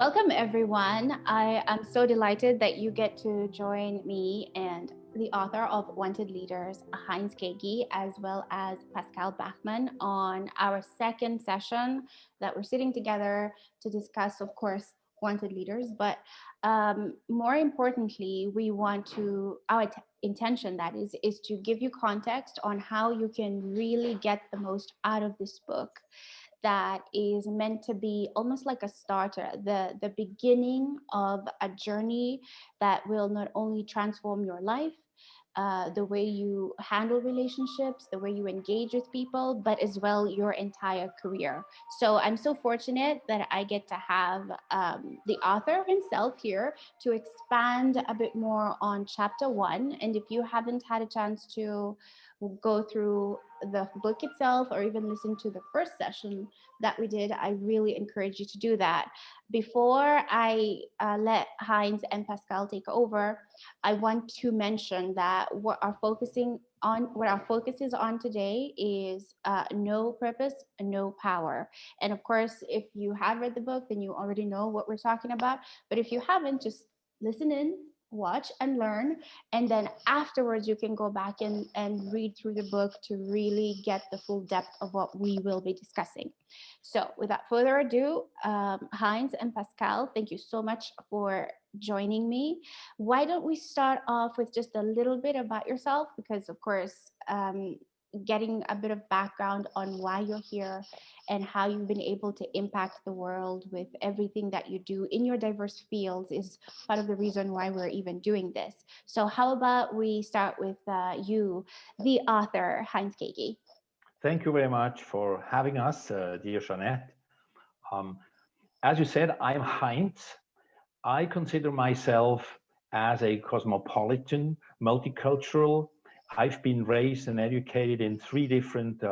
Welcome, everyone. I am so delighted that you get to join me and the author of Wanted Leaders, Heinz Kaegi, as well as Pascal Bachmann, on our second session that we're sitting together to discuss, of course, Wanted Leaders. But more importantly, we want to, intention that is to give you context on how you can really get the most out of this book that is meant to be almost like a starter, the beginning of a journey that will not only transform your life, the way you handle relationships, the way you engage with people, but as well your entire career. So I'm so fortunate that I get to have the author himself here to expand a bit more on chapter one. And if you haven't had a chance to go through the book itself or even listen to the first session that we did, I really encourage you to do that. Before I let Heinz and Pascal take over, I want to mention that what our focus is on today is no purpose, no power. And of course, if you have read the book, then you already know what we're talking about. But if you haven't, just listen in, watch and learn, and then afterwards you can go back and read through the book to really get the full depth of what we will be discussing. So without further ado, Heinz and Pascal, thank you so much for joining me. Why don't we start off with just a little bit about yourself? Because, of course, getting a bit of background on why you're here and how you've been able to impact the world with everything that you do in your diverse fields is part of the reason why we're even doing this. So, how about we start with you, the author, Heinz Kaegi? Thank you very much for having us, dear Jeanette. Um, as you said, I'm Heinz. I consider myself as a cosmopolitan, multicultural. I've been raised and educated in three different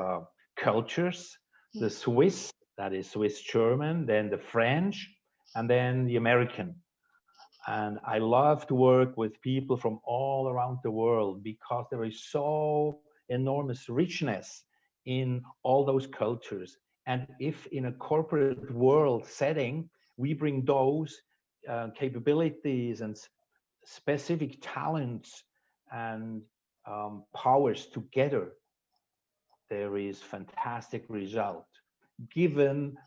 cultures: the Swiss, that is Swiss German, then the French, and then the American. And I love to work with people from all around the world because there is so enormous richness in all those cultures. And if in a corporate world setting, we bring those capabilities and specific talents and powers together, there is fantastic result, given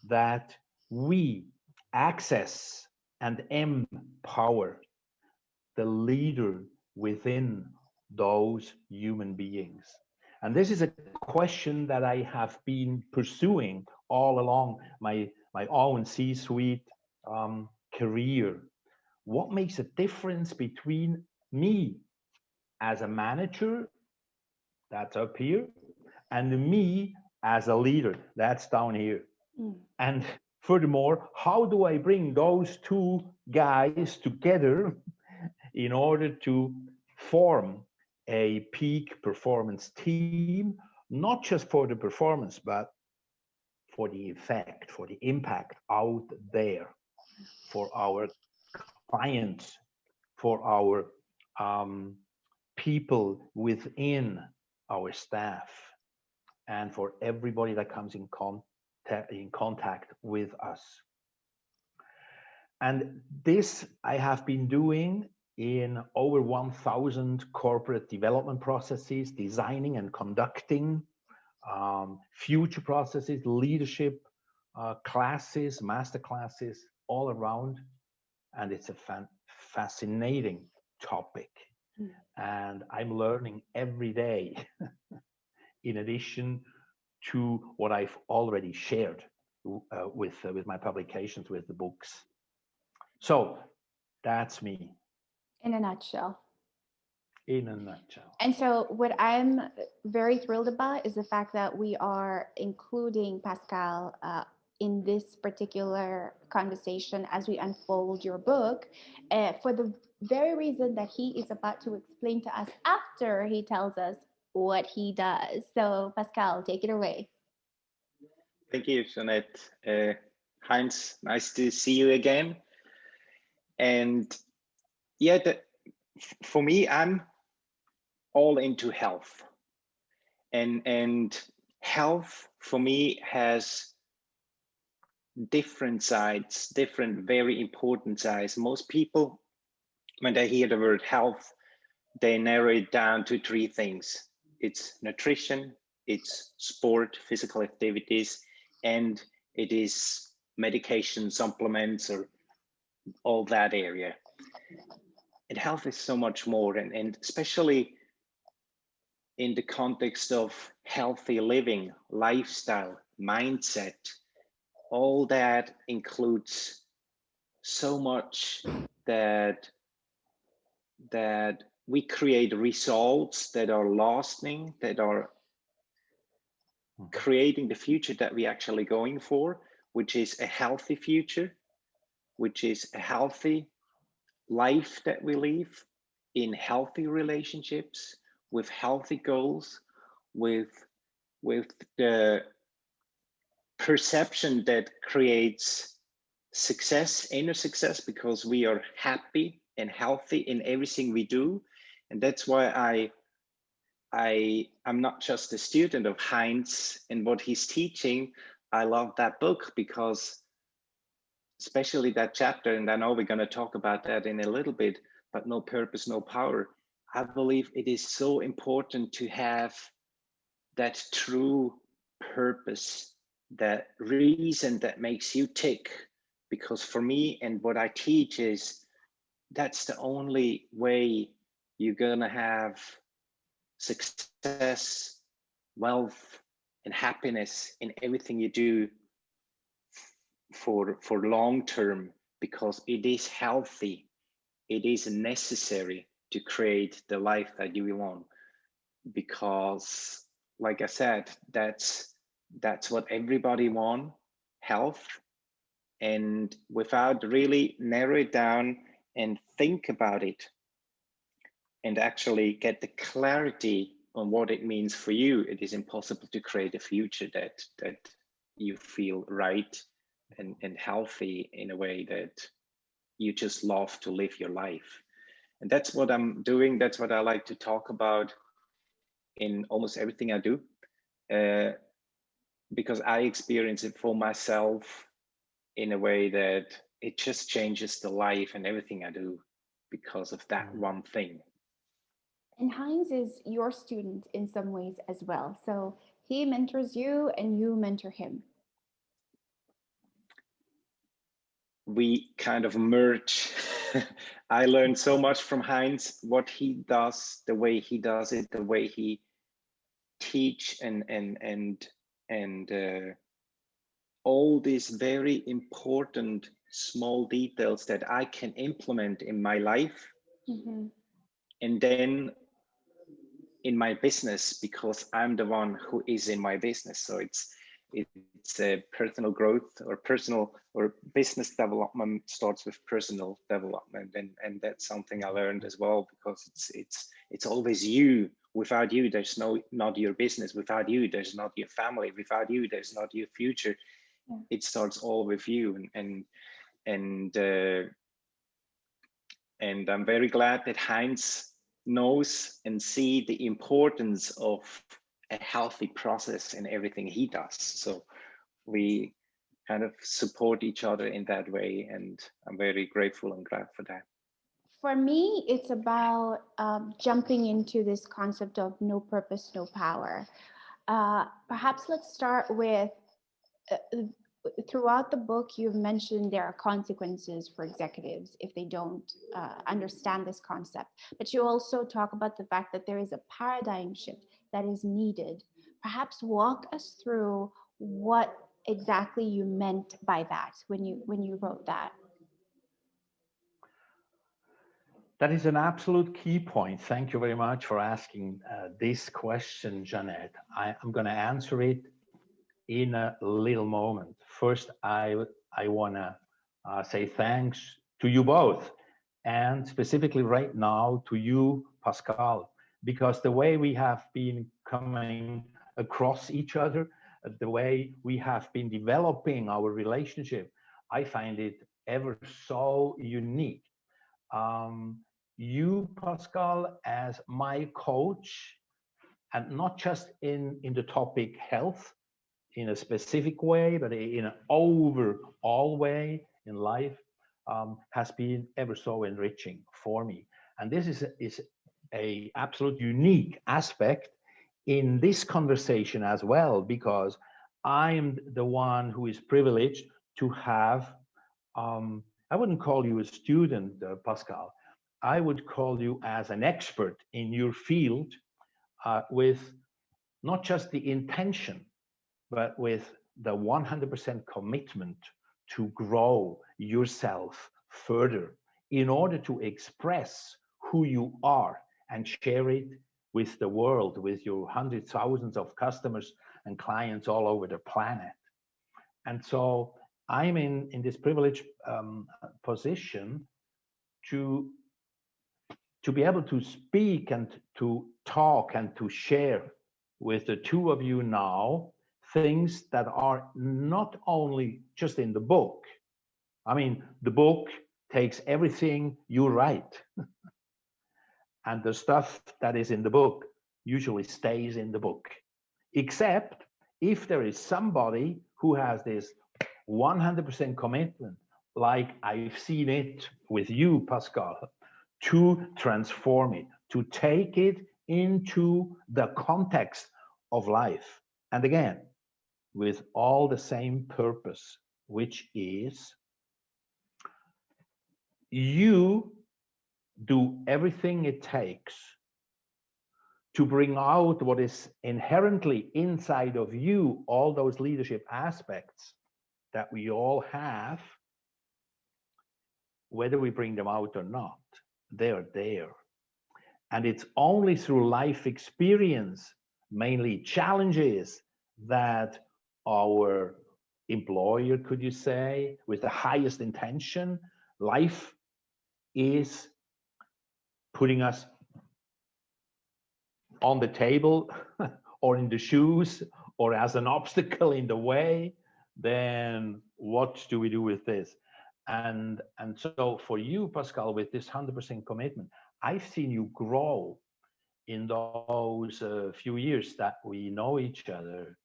that we access and empower the leader within those human beings. And this is a question that I have been pursuing all along my own C-suite career. What makes a difference between me as a manager, that's up here, and me as a leader, that's down here? And furthermore, how do I bring those two guys together in order to form a peak performance team, not just for the performance, but for the effect, for the impact out there, for our clients, for our people within our staff, and for everybody that comes in contact with us. And this I have been doing in over 1,000 corporate development processes, designing and conducting future processes, leadership classes, master classes all around. And it's a fascinating topic. And I'm learning every day in addition to what I've already shared with my publications, with the books. So that's me. In a nutshell. In a nutshell. And so, what I'm very thrilled about is the fact that we are including Pascal in this particular conversation as we unfold your book, for the very reason that he is about to explain to us after he tells us what he does. So, Pascal, take it away. Thank you, Jeanette. Heinz, nice to see you again. And yeah, for me, I'm all into health. And health for me has different sides, different very important sides. Most people, when they hear the word health, they narrow it down to three things. It's nutrition, it's sport, physical activities, and it is medication, supplements, or all that area. And health is so much more, and especially in the context of healthy living, lifestyle, mindset, all that includes so much that we create results that are lasting, that are creating the future that we actually going for, which is a healthy future, which is a healthy life that we live in healthy relationships with healthy goals, with the perception that creates success, inner success, because we are happy and healthy in everything we do. And that's why I'm not just a student of Heinz and what he's teaching. I love that book because especially that chapter, and I know we're going to talk about that in a little bit, but no purpose, no power. I believe it is so important to have that true purpose, that reason that makes you tick. Because for me and what I teach is that's the only way you're going to have success, wealth, and happiness in everything you do for long term, because it is healthy, it is necessary to create the life that you want. Because like I said, that's what everybody wants, health. And without really narrow it down and think about it and actually get the clarity on what it means for you, it is impossible to create a future that you feel right and healthy in a way that you just love to live your life. And that's what I'm doing. That's what I like to talk about in almost everything I do, because I experience it for myself in a way that it just changes the life and everything I do because of that one thing. And Heinz is your student in some ways as well. So he mentors you and you mentor him. We kind of merge. I learned so much from Heinz, what he does, the way he does it, the way he teach, and all these very important small details that I can implement in my life, and then in my business, because I'm the one who is in my business. So it's a personal growth, or personal or business development starts with personal development, and that's something I learned as well, because it's always you. Without you, there's not your business. Without you, there's not your family. Without you, there's not your future. Yeah. It starts all with you, and I'm very glad that Heinz knows and see the importance of a healthy process in everything he does. So we kind of support each other in that way, and I'm very grateful and glad for that. For me, it's about jumping into this concept of no purpose, no power. Perhaps let's start with throughout the book, you've mentioned there are consequences for executives if they don't understand this concept. But you also talk about the fact that there is a paradigm shift that is needed. Perhaps walk us through what exactly you meant by that when you wrote that. That is an absolute key point. Thank you very much for asking this question, Jeanette. I'm going to answer it in a little moment. First, I want to say thanks to you both, and specifically right now to you, Pascal, because the way we have been coming across each other, the way we have been developing our relationship, I find it ever so unique. You, Pascal, as my coach, and not just in the topic health, in a specific way, but in an overall way in life, has been ever so enriching for me. And this is a absolute unique aspect in this conversation as well, because I'm the one who is privileged to have, I wouldn't call you a student, Pascal. I would call you as an expert in your field, with not just the intention, but with the 100% commitment to grow yourself further in order to express who you are and share it with the world, with your hundreds, thousands of customers and clients all over the planet. And so I'm in this privileged position to be able to speak and to talk and to share with the two of you now things that are not only just in the book. I mean, the book takes everything you write, and the stuff that is in the book usually stays in the book, except if there is somebody who has this 100% commitment, like I've seen it with you, Pascal, to transform it, to take it into the context of life. And again, with all the same purpose, which is you do everything it takes to bring out what is inherently inside of you, all those leadership aspects that we all have, whether we bring them out or not, they're there. And it's only through life experience, mainly challenges, that our employer, could you say, with the highest intention, life is putting us on the table or in the shoes or as an obstacle in the way. Then what do we do with this? And so for you, Pascal, with this 100% commitment, I've seen you grow in those few years that we know each other.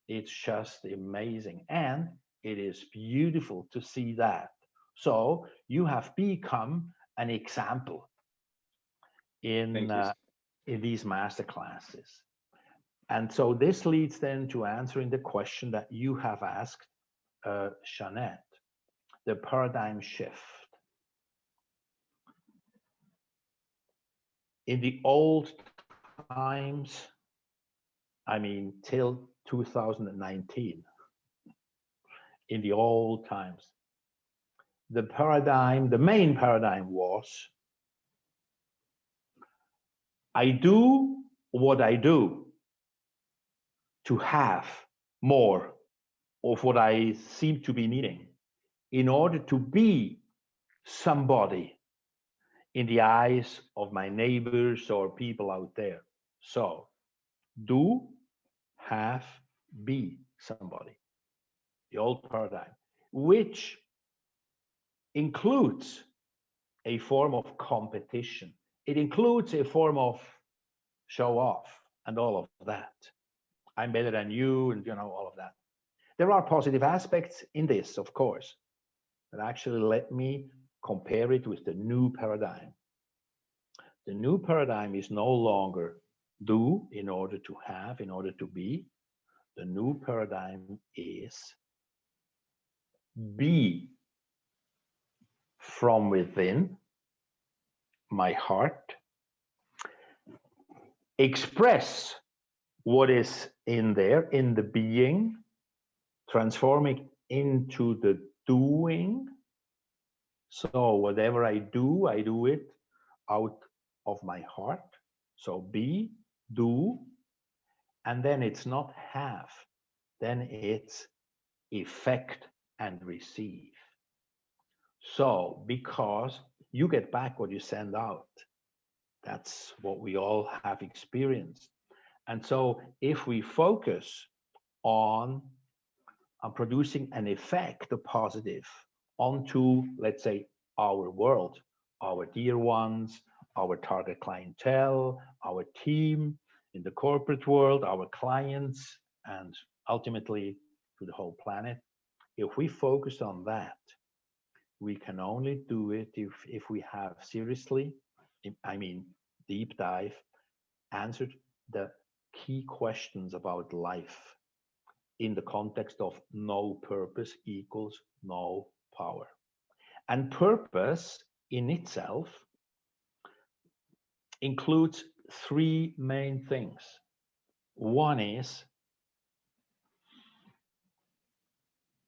It's just amazing. And it is beautiful to see that. So you have become an example in these master classes. And so this leads then to answering the question that you have asked, Jeanette, the paradigm shift. In the old times, I mean, till 2019, in the old times, the paradigm, the main paradigm was, I do what I do to have more of what I seem to be needing in order to be somebody in the eyes of my neighbors or people out there. So, do, have, be somebody. The old paradigm, which includes a form of competition. It includes a form of show off and all of that. I'm better than you, and all of that. There are positive aspects in this, of course, but actually let me compare it with the new paradigm. The new paradigm is no longer do in order to have, in order to be. The new paradigm is be from within my heart, express what is in there, in the being, transform it into the doing. So whatever I do it out of my heart. So be, do, and then it's not have, then it's effect and receive. So because you get back what you send out, that's what we all have experienced. And so if we focus on producing an effect, a positive, onto, let's say, our world, our dear ones, our target clientele, our team in the corporate world, our clients, and ultimately to the whole planet. If we focus on that, we can only do it if we have seriously, I mean, deep dive, answered the key questions about life in the context of no purpose equals no power. And purpose in itself includes three main things. One is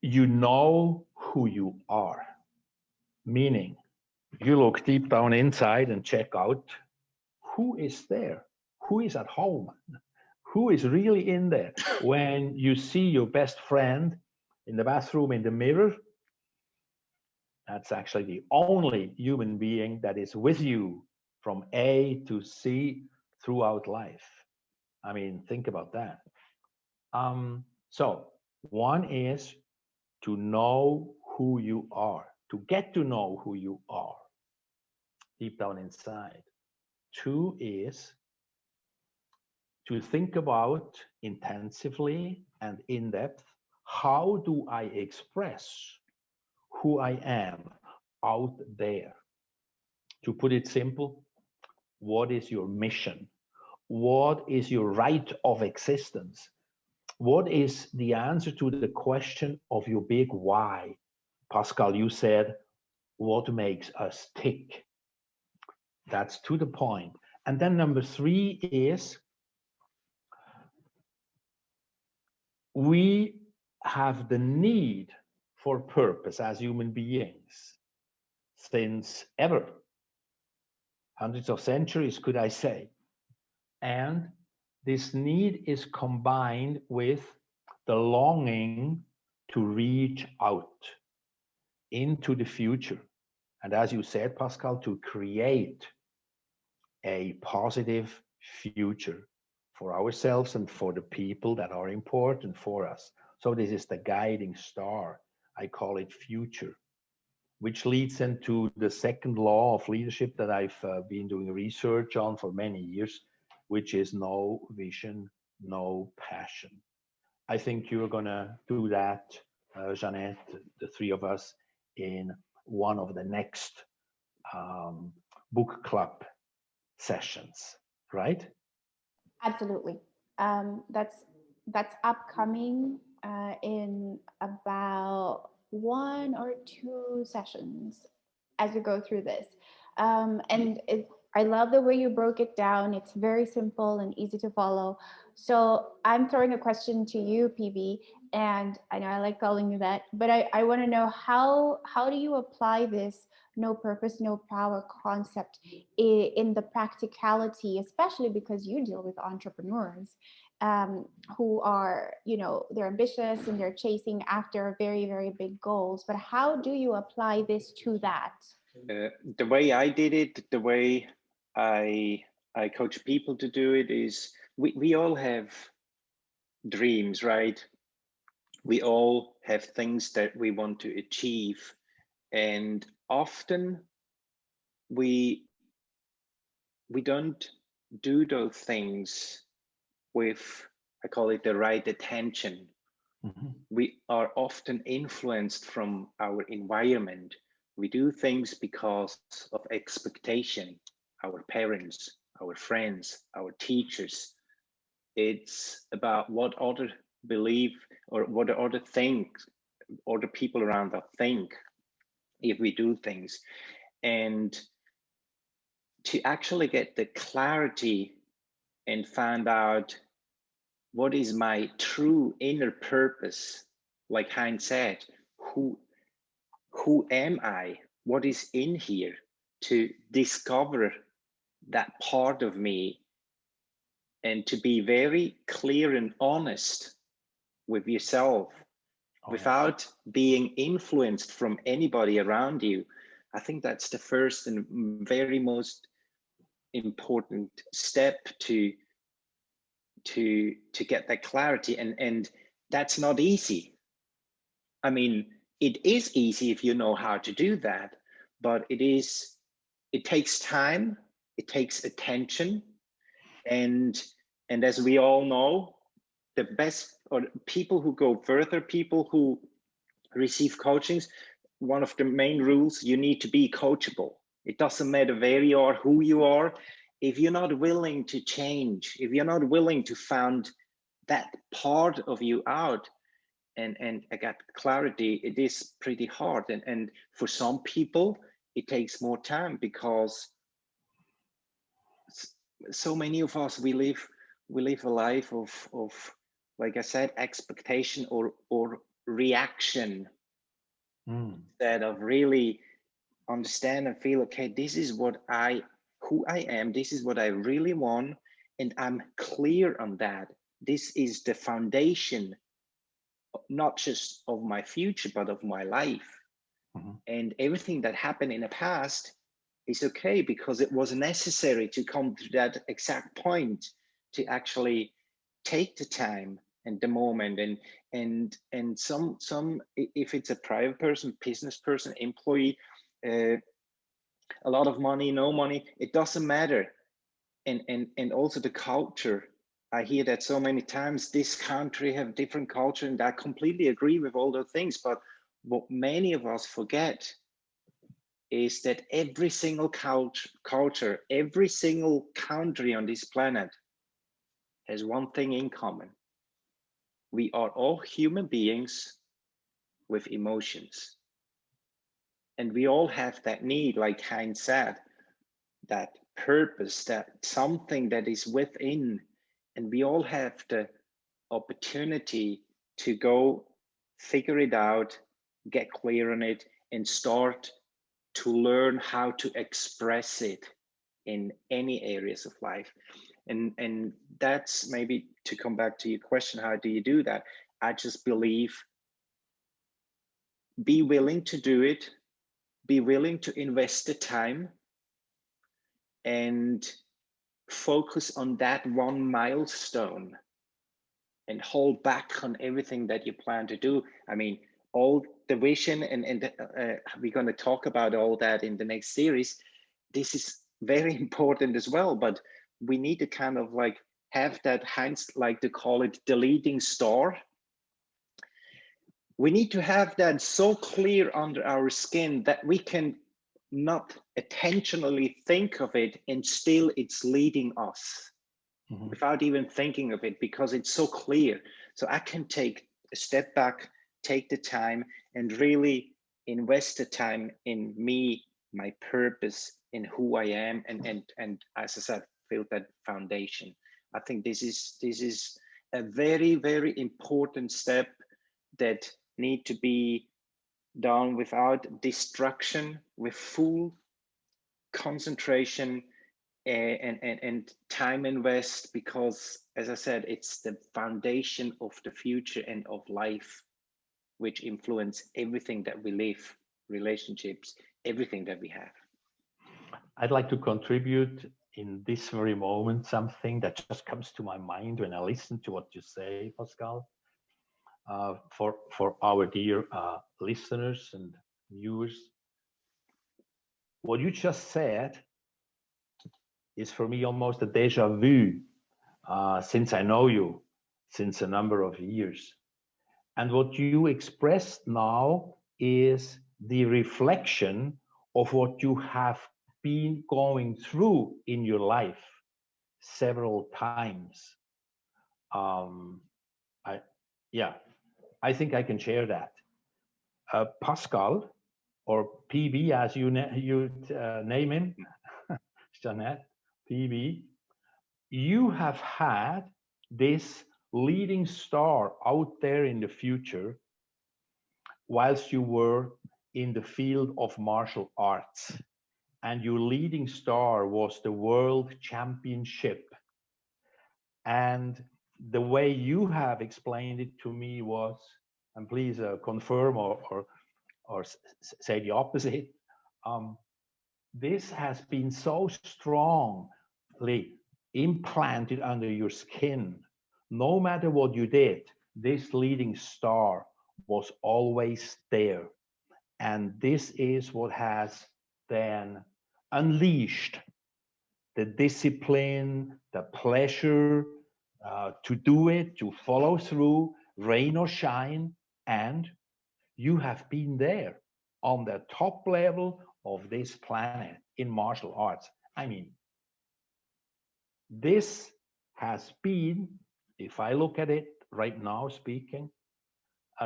you know who you are, meaning you look deep down inside and check out who is there, who is at home, who is really in there. When you see your best friend in the bathroom in the mirror, that's actually the only human being that is with you from A to C throughout life. I mean, think about that. So one is to know who you are, to get to know who you are deep down inside. Two is to think about intensively and in depth, how do I express who I am out there? To put it simple, what is your mission? What is your right of existence? What is the answer to the question of your big why? Pascal, you said, what makes us tick? That's to the point. And then number three is we have the need for purpose as human beings since ever, hundreds of centuries, could I say. And this need is combined with the longing to reach out into the future. And as you said, Pascal, to create a positive future for ourselves and for the people that are important for us. So this is the guiding star. I call it future, which leads into the second law of leadership that I've been doing research on for many years, which is no vision, no passion. I think you're going to do that, Jeanette, the three of us, in one of the next book club sessions, right? Absolutely. That's upcoming in about 1 or 2 sessions as we go through this. I love the way you broke it down. It's very simple and easy to follow. So I'm throwing a question to you, PB, and I know I like calling you that, but I want to know how do you apply this no purpose, no power concept in the practicality, especially because you deal with entrepreneurs who are, they're ambitious and they're chasing after very, very big goals. But how do you apply this to that? The way I did it, the way I coach people to do it is we all have dreams, right? We all have things that we want to achieve. And often we don't do those things with, I call it the right attention. Mm-hmm. We are often influenced from our environment. We do things because of expectation, our parents, our friends, our teachers. It's about what other believe or what other think, other people around us think if we do things. And to actually get the clarity and find out what is my true inner purpose, like Heinz said, who am I? What is in here? To discover that part of me and to be very clear and honest with yourself without being influenced from anybody around you. I think that's the first and very most important step to get that clarity, and that's not easy. I mean, it is easy if you know how to do that, but it takes time, it takes attention, and as we all know, the best, or people who go further, people who receive coachings, one of the main rules, you need to be coachable. It doesn't matter where you are, who you are. If you're not willing to change, if you're not willing to find that part of you out and I got clarity, it is pretty hard. And for some people, it takes more time, because so many of us, we live a life of like I said, expectation or reaction, instead of really understand and feel, okay, this is who I am, this is what I really want, and I'm clear on that. This is the foundation, not just of my future, but of my life. And everything that happened in the past is okay, because it was necessary to come to that exact point, to actually take the time and the moment, and some if it's a private person, business person, employee, a lot of money, no money, it doesn't matter. And also the culture, I hear that so many times, this country have different culture, and I completely agree with all those things. But what many of us forget is that every single culture, every single country on this planet has one thing in common. We are all human beings with emotions. And we all have that need, like Heinz said, that purpose, that something that is within. And we all have the opportunity to go figure it out, get clear on it, and start to learn how to express it in any areas of life. And that's, maybe to come back to your question, how do you do that? I just believe, be willing to do it, be willing to invest the time, and focus on that one milestone, and hold back on everything that you plan to do. I mean, all the vision, and we're going to talk about all that in the next series. This is very important as well, but we need to kind of like have that, Heinz like to call it, the leading star. We need to have that so clear under our skin that we can not intentionally think of it, and still it's leading us without even thinking of it, because it's so clear. So I can take a step back, take the time, and really invest the time in me, my purpose, in who I am, and as I said, build that foundation. I think this is a very, very important step that need to be done without distraction, with full concentration and time invest, because as I said, it's the foundation of the future and of life, which influence everything that we live, relationships, everything that we have. I'd like to contribute in this very moment something that just comes to my mind when I listen to what you say, Pascal. For our dear listeners and viewers, what you just said is for me almost a deja vu, since I know you since a number of years. And what you expressed now is the reflection of what you have been going through in your life several times. I think I can share that. Pascal, or PB as you name him, Jeanette, PB, you have had this leading star out there in the future whilst you were in the field of martial arts. And your leading star was the World Championship. And the way you have explained it to me was, and please confirm or say the opposite, this has been so strongly implanted under your skin. No matter what you did, this leading star was always there. And this is what has then unleashed the discipline, the pleasure, to do it, to follow through, rain or shine, and you have been there on the top level of this planet in martial arts. I mean, this has been, if I look at it right now speaking,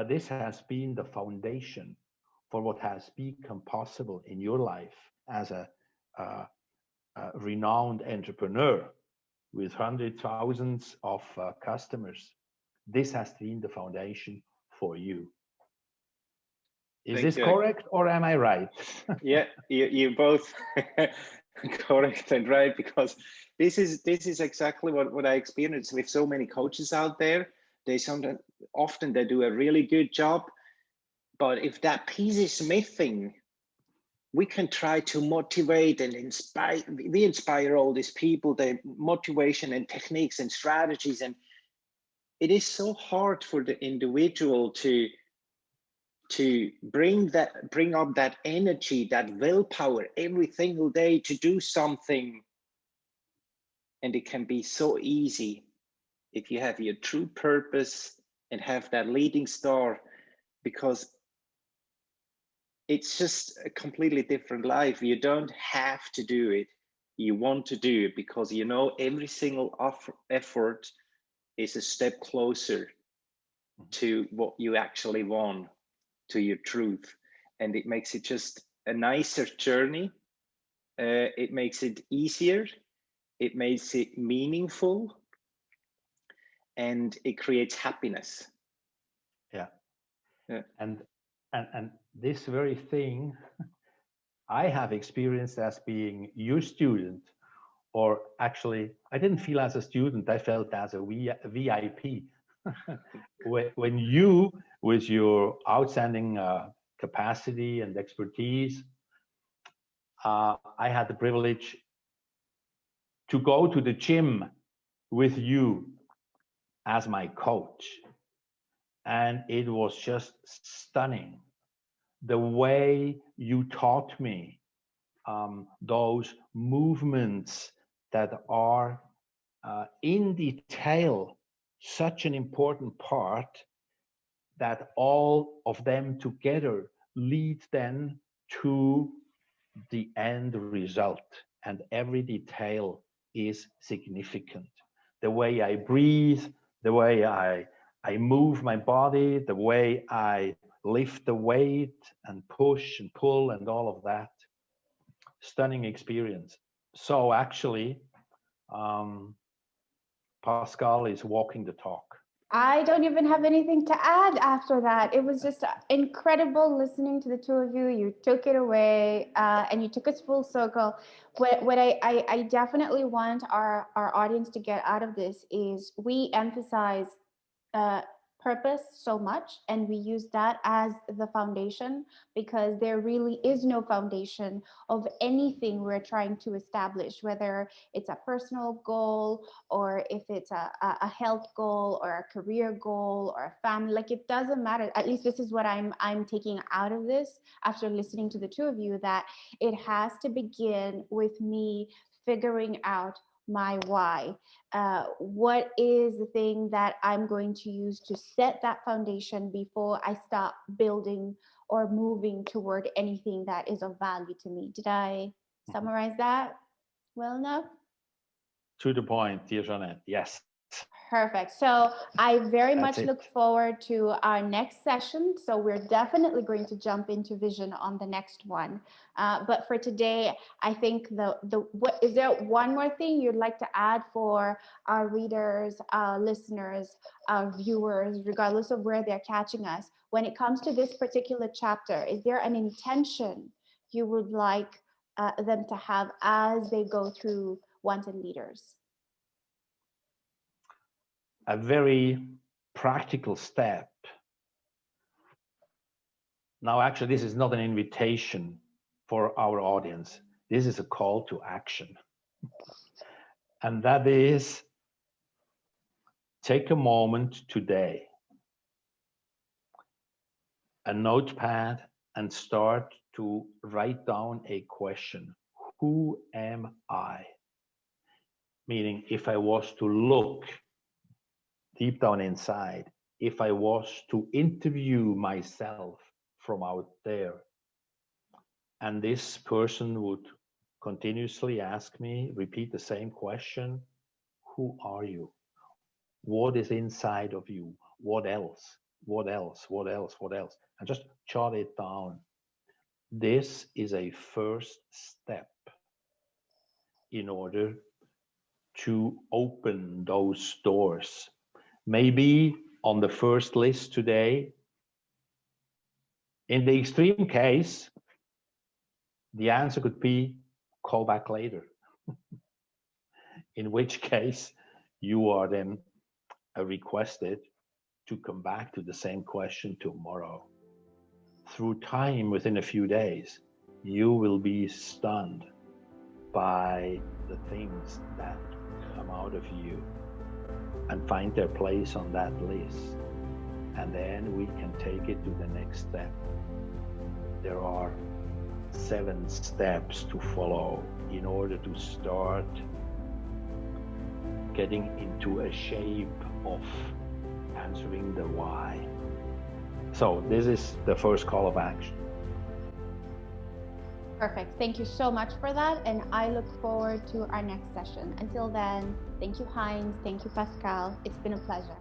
this has been the foundation for what has become possible in your life as a, a renowned entrepreneur with hundreds, thousands of customers. This has been the foundation for you. Is this correct, or am I right? Yeah, you both correct and right, because this is exactly what I experience with so many coaches out there. They often they do a really good job, but if that piece is missing, we can try to motivate and inspire. We inspire all these people, the motivation and techniques and strategies, and it is so hard for the individual to bring up that energy, that willpower every single day to do something. And it can be so easy if you have your true purpose and have that leading star, because it's just a completely different life. You don't have to do it. You want to do it because you know every single effort is a step closer to what you actually want, to your truth. And it makes it just a nicer journey. It makes it easier. It makes it meaningful. And it creates happiness. Yeah. And this very thing I have experienced as being your student, or actually, I didn't feel as a student, I felt as a VIP. When you, with your outstanding capacity and expertise, I had the privilege to go to the gym with you as my coach. And it was just stunning the way you taught me those movements that are in detail such an important part, that all of them together lead then to the end result, and every detail is significant. The way I breathe, the way I move my body, the way I lift the weight and push and pull and all of that. Stunning experience. So actually, Pascal is walking the talk. I don't even have anything to add after that. It was just incredible listening to the two of you. You took it away and you took us full circle. What I definitely want our audience to get out of this is we emphasize purpose so much, and we use that as the foundation, because there really is no foundation of anything we're trying to establish, whether it's a personal goal or if it's a health goal or a career goal or a family. Like, it doesn't matter. At least this is what I'm taking out of this after listening to the two of you, that it has to begin with me figuring out my why. What is the thing that I'm going to use to set that foundation before I start building or moving toward anything that is of value to me? Did I summarize that well enough? To the point, dear Jeanette. Yes. Perfect. So I very That's much it. look forward to our next session. So we're definitely going to jump into vision on the next one. But for today, I think what is there one more thing you'd like to add for our readers, our listeners, our viewers, regardless of where they're catching us, when it comes to this particular chapter? Is there an intention you would like them to have as they go through Wanted Leaders? A very practical step. Now, actually, this is not an invitation for our audience. This is a call to action. And that is, take a moment today, a notepad, and start to write down a question. Who am I? Meaning, if I was to look deep down inside, if I was to interview myself from out there, and this person would continuously ask me, repeat the same question, who are you? What is inside of you? What else? What else? What else? What else? And just jot it down. This is a first step in order to open those doors. Maybe on the first list today, in the extreme case, the answer could be call back later. In which case, you are then requested to come back to the same question tomorrow. Through time, within a few days, you will be stunned by the things that come out of you and find their place on that list. And then we can take it to the next step. There are 7 steps to follow in order to start getting into a shape of answering the why. So this is the first call of action. Perfect. Thank you so much for that. And I look forward to our next session. Until then, thank you, Heinz. Thank you, Pascal. It's been a pleasure.